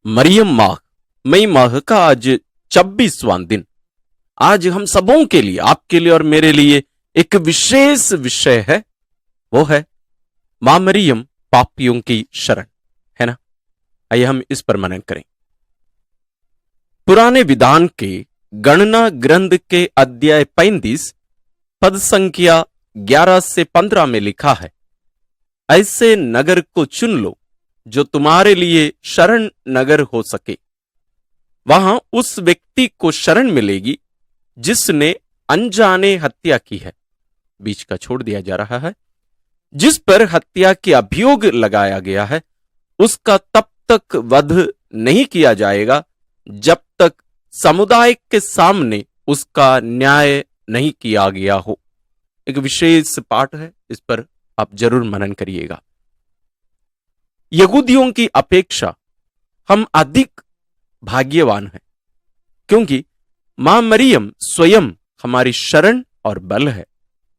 मरियम माह, मई माह का आज 26वां दिन। आज हम सबों के लिए, आपके लिए और मेरे लिए एक विशेष विषय है। वो है मां मरियम पापियों की शरण, है ना। आइए हम इस पर मनन करें। पुराने विधान के गणना ग्रंथ के अध्याय 35 पद संख्या 11 से 15 में लिखा है, ऐसे नगर को चुन लो जो तुम्हारे लिए शरण नगर हो सके। वहां उस व्यक्ति को शरण मिलेगी जिसने अनजाने हत्या की है। बीच का छोड़ दिया जा रहा है। जिस पर हत्या के अभियोग लगाया गया है उसका तब तक वध नहीं किया जाएगा जब तक समुदाय के सामने उसका न्याय नहीं किया गया हो। एक विशेष पाठ है, इस पर आप जरूर मनन करिएगा। यहूदियों की अपेक्षा हम अधिक भाग्यवान हैं, क्योंकि मां मरियम स्वयं हमारी शरण और बल है,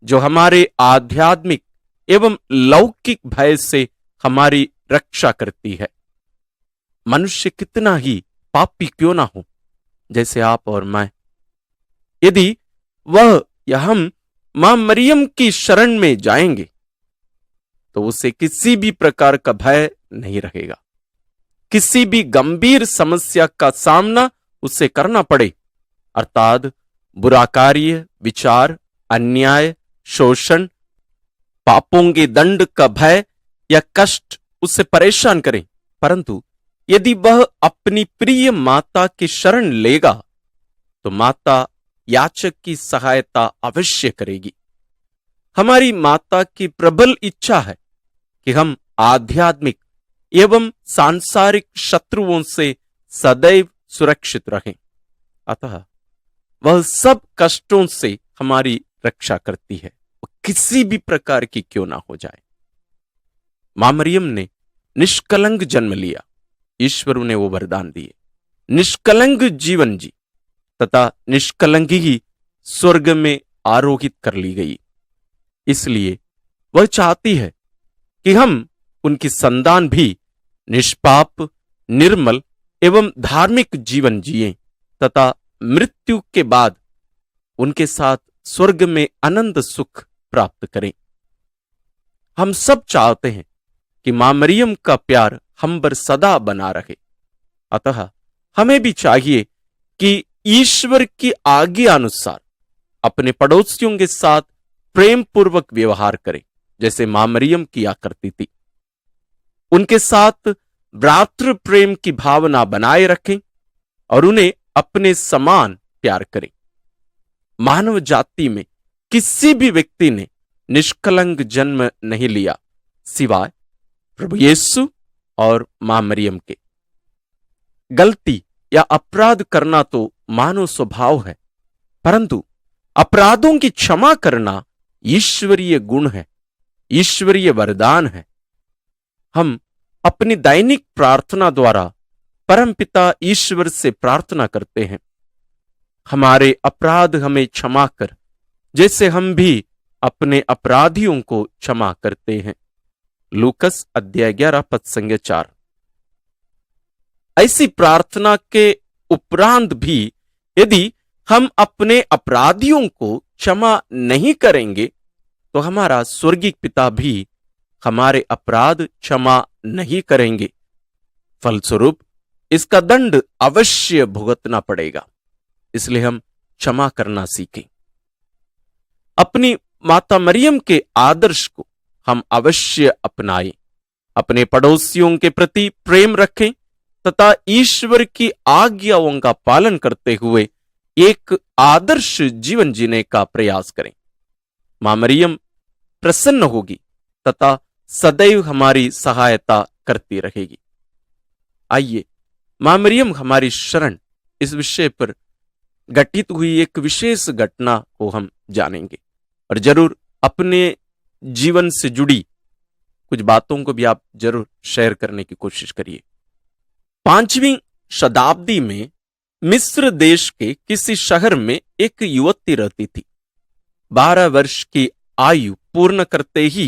जो हमारे आध्यात्मिक एवं लौकिक भय से हमारी रक्षा करती है। मनुष्य कितना ही पापी क्यों ना हो, जैसे आप और मैं, यदि वह या हम मां मरियम की शरण में जाएंगे तो उसे किसी भी प्रकार का भय नहीं रहेगा। किसी भी गंभीर समस्या का सामना उसे करना पड़े, अर्थात बुरा कार्य, विचार, अन्याय, शोषण, पापों के दंड का भय या कष्ट उसे परेशान करें, परंतु यदि वह अपनी प्रिय माता की शरण लेगा तो माता याचक की सहायता अवश्य करेगी। हमारी माता की प्रबल इच्छा है कि हम आध्यात्मिक एवं सांसारिक शत्रुओं से सदैव सुरक्षित रहें। अतः वह सब कष्टों से हमारी रक्षा करती है, वो किसी भी प्रकार की क्यों ना हो जाए। मां मरियम ने निष्कलंक जन्म लिया, ईश्वर उन्हें वो वरदान दिए, निष्कलंक जीवन जी तथा निष्कलंक ही स्वर्ग में आरोहित कर ली गई। इसलिए वह चाहती है कि हम उनकी संतान भी निष्पाप, निर्मल एवं धार्मिक जीवन जिएं तथा मृत्यु के बाद उनके साथ स्वर्ग में अनंत सुख प्राप्त करें। हम सब चाहते हैं कि मां मरियम का प्यार हम पर सदा बना रहे। अतः हमें भी चाहिए कि ईश्वर की आज्ञा अनुसार अपने पड़ोसियों के साथ प्रेम पूर्वक व्यवहार करें, जैसे मां मरियम किया करती थी। उनके साथ भ्रातृ प्रेम की भावना बनाए रखें और उन्हें अपने समान प्यार करें। मानव जाति में किसी भी व्यक्ति ने निष्कलंक जन्म नहीं लिया सिवाय प्रभु यीशु और मां मरियम के। गलती या अपराध करना तो मानव स्वभाव है, परंतु अपराधों की क्षमा करना ईश्वरीय गुण है, ईश्वरीय वरदान है। हम अपनी दैनिक प्रार्थना द्वारा परमपिता ईश्वर से प्रार्थना करते हैं, हमारे अपराध हमें क्षमा कर, जैसे हम भी अपने अपराधियों को क्षमा करते हैं। लूकस अध्याय 11 पद संख्या 4। ऐसी प्रार्थना के उपरांत भी यदि हम अपने अपराधियों को क्षमा नहीं करेंगे तो हमारा स्वर्गीय पिता भी हमारे अपराध क्षमा नहीं करेंगे। फलस्वरूप इसका दंड अवश्य भुगतना पड़ेगा। इसलिए हम क्षमा करना सीखें। अपनी माता मरियम के आदर्श को हम अवश्य अपनाएं, अपने पड़ोसियों के प्रति प्रेम रखें तथा ईश्वर की आज्ञाओं का पालन करते हुए एक आदर्श जीवन जीने का प्रयास करें। मां मरियम प्रसन्न होगी तथा सदैव हमारी सहायता करती रहेगी। आइए मां मरियम हमारी शरण, इस विषय पर घटित हुई एक विशेष घटना को हम जानेंगे और जरूर अपने जीवन से जुड़ी कुछ बातों को भी आप जरूर शेयर करने की कोशिश करिए। 5वीं शताब्दी में मिस्र देश के किसी शहर में एक युवती रहती थी। 12 वर्ष की आयु पूर्ण करते ही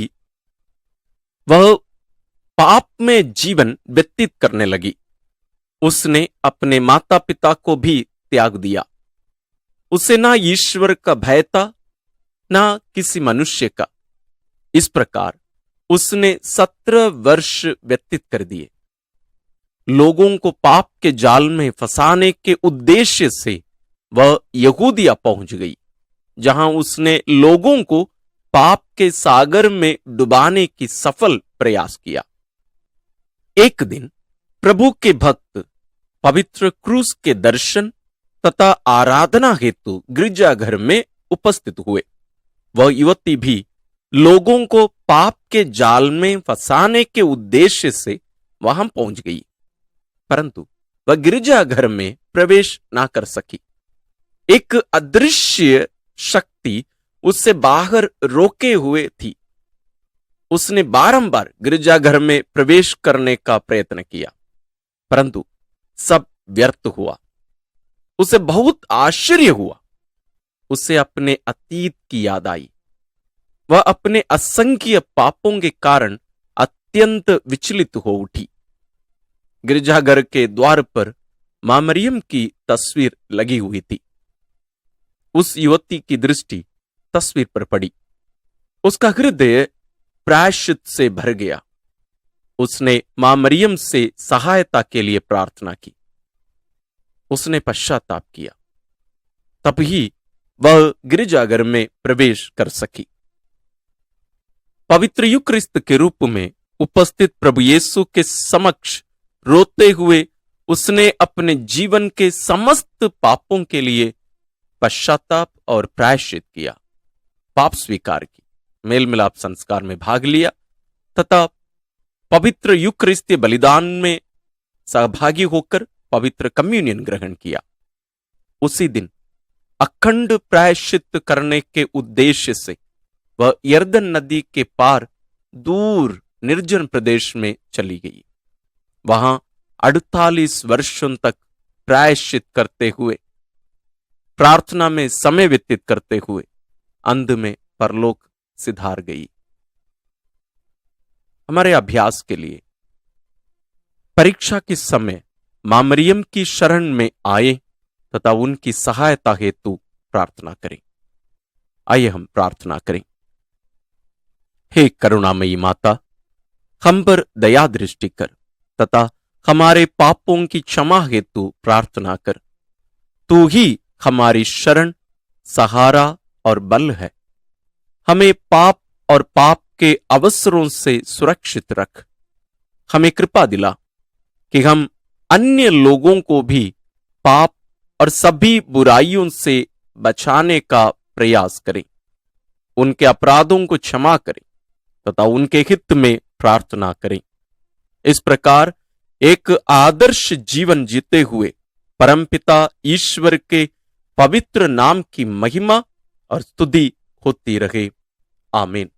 वह पाप में जीवन व्यतीत करने लगी उसने अपने माता पिता को भी त्याग दिया। उसे ना ईश्वर का भय था, ना किसी मनुष्य का। इस प्रकार उसने 17 वर्ष व्यतीत कर दिए। लोगों को पाप के जाल में फंसाने के उद्देश्य से वह यहूदिया पहुंच गई, जहां उसने लोगों को पाप के सागर में डुबाने की सफल प्रयास किया। एक दिन प्रभु के भक्त पवित्र क्रूस के दर्शन तथा आराधना हेतु गिरजाघर में उपस्थित हुए। वह युवती भी लोगों को पाप के जाल में फंसाने के उद्देश्य से वहां पहुंच गई, परंतु वह गिरजाघर में प्रवेश ना कर सकी। एक अदृश्य शक्ति उससे बाहर रोके हुए थी। उसने बारंबार गिरजाघर में प्रवेश करने का प्रयत्न किया, परंतु सब व्यर्थ हुआ। उसे बहुत आश्चर्य हुआ। उसे अपने अतीत की याद आई। वह अपने असंख्य पापों के कारण अत्यंत विचलित हो उठी। गिरजाघर के द्वार पर मां मरियम की तस्वीर लगी हुई थी। उस युवती की दृष्टि तस्वीर पर पड़ी। उसका हृदय प्रायश्चित से भर गया। उसने मां मरियम से सहायता के लिए प्रार्थना की। उसने पश्चाताप किया, तब ही वह गिरजाघर में प्रवेश कर सकी। पवित्र यूक्रिस्त के रूप में उपस्थित प्रभु यीशु के समक्ष रोते हुए उसने अपने जीवन के समस्त पापों के लिए पश्चाताप और प्रायश्चित किया, पाप स्वीकार की, मेल मिलाप संस्कार में भाग लिया तथा पवित्र यूक्रिस्तीय बलिदान में सहभागी होकर पवित्र कम्युनियन ग्रहण किया। उसी दिन अखंड प्रायश्चित करने के उद्देश्य से वह यर्दन नदी के पार दूर निर्जन प्रदेश में चली गई। वहां 48 वर्षों तक प्रायश्चित करते हुए, प्रार्थना में समय व्यतीत करते हुए अंत में परलोक सिधार गई। हमारे अभ्यास के लिए परीक्षा के समय मां मरियम की शरण में आए तथा उनकी सहायता हेतु प्रार्थना करें। आइए हम प्रार्थना करें। हे करुणामयी माता, हम पर दया दृष्टि कर तथा हमारे पापों की क्षमा हेतु प्रार्थना कर। तू ही हमारी शरण, सहारा और बल है। हमें पाप और पाप के अवसरों से सुरक्षित रख। हमें कृपा दिला कि हम अन्य लोगों को भी पाप और सभी बुराइयों से बचाने का प्रयास करें, उनके अपराधों को क्षमा करें तथा उनके हित में प्रार्थना करें। इस प्रकार एक आदर्श जीवन जीते हुए परमपिता ईश्वर के पवित्र नाम की महिमा और स्तुति होती रहे। आमीन।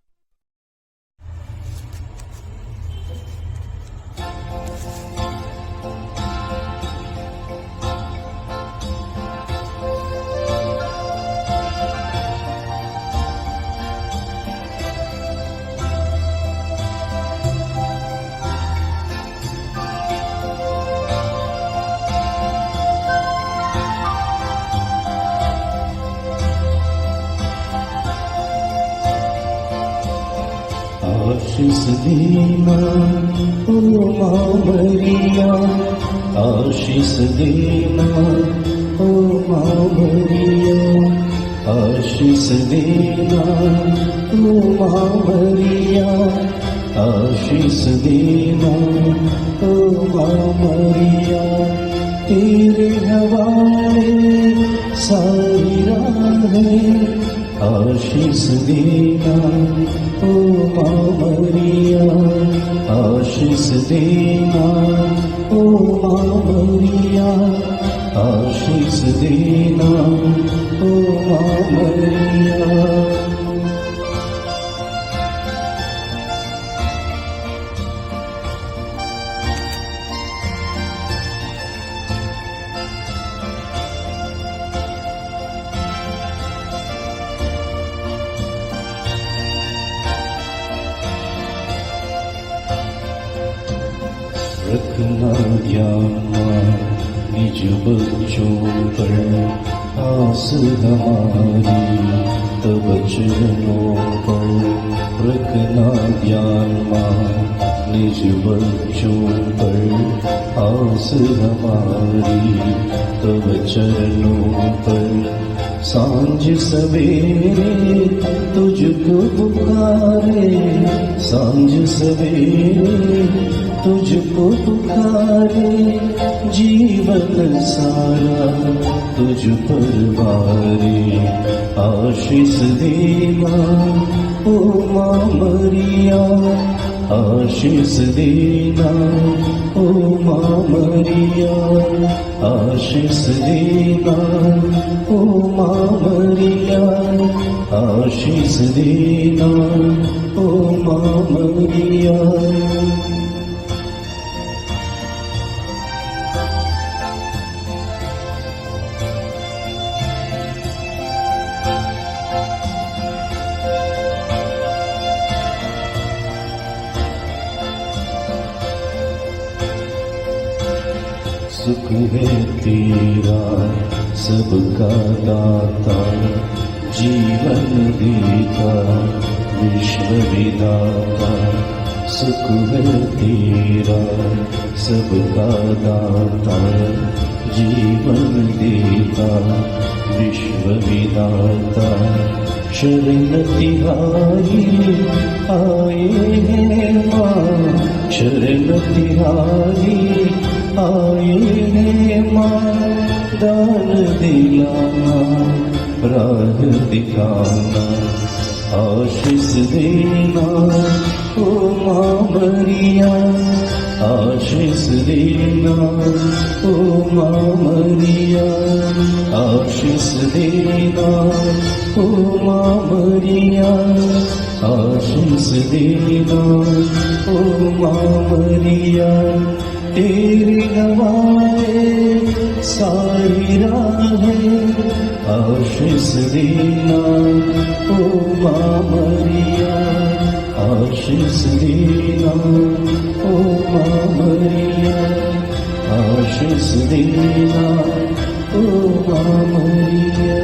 आशीष देना ओ मां मरिया, आशीष देना ओ मां मरिया, आशीष देना ओ मां मरिया, आशीष देना ओ मां मरिया। तेरे हवाले सारी राहें, आशीष देना ओ मां मरिया, आशीष देना ओ मां मरिया, आशीष देना ओ मां मरिया। रखना ध्यान निज बच्चों पर आस हमारी, तब चरणों पर रखना ध्यान माँ। निज बच्चों पर आस हमारी, तब चरणों पर सांझ सवेरे तुझको पुकारे, सांझ सवेरे तुझको पुकारे। जीवन सारा तुझ पर वारे, आशीष देना ओ माँ मरिया, आशीष देना ओ माँ मरिया, आशीष देना ओ माँ मरिया, आशीष देना ओ माँ मरिया। सुख है तेरा सबका दाता, जीवन देता विश्व विधाता। सुख है तेरा सबका दाता, जीवन देता विश्व विधाता। शरण तिहारी आए हैं माँ, शरण तिहारी आए हैं माँ। दान दिलाना राह दिखाना, आशीष देना ओ माँ मरिया, आशीष देना ओ माँ मरिया, आशीष देना ओ माँ मरिया, आशीष देना ओ माँ मरिया। तेरी नवाए सारी राहें, आशीष देना ओ माँ मरिया, आशीष देना ओ माँ मरिया, आशीष देना ओ माँ मरिया।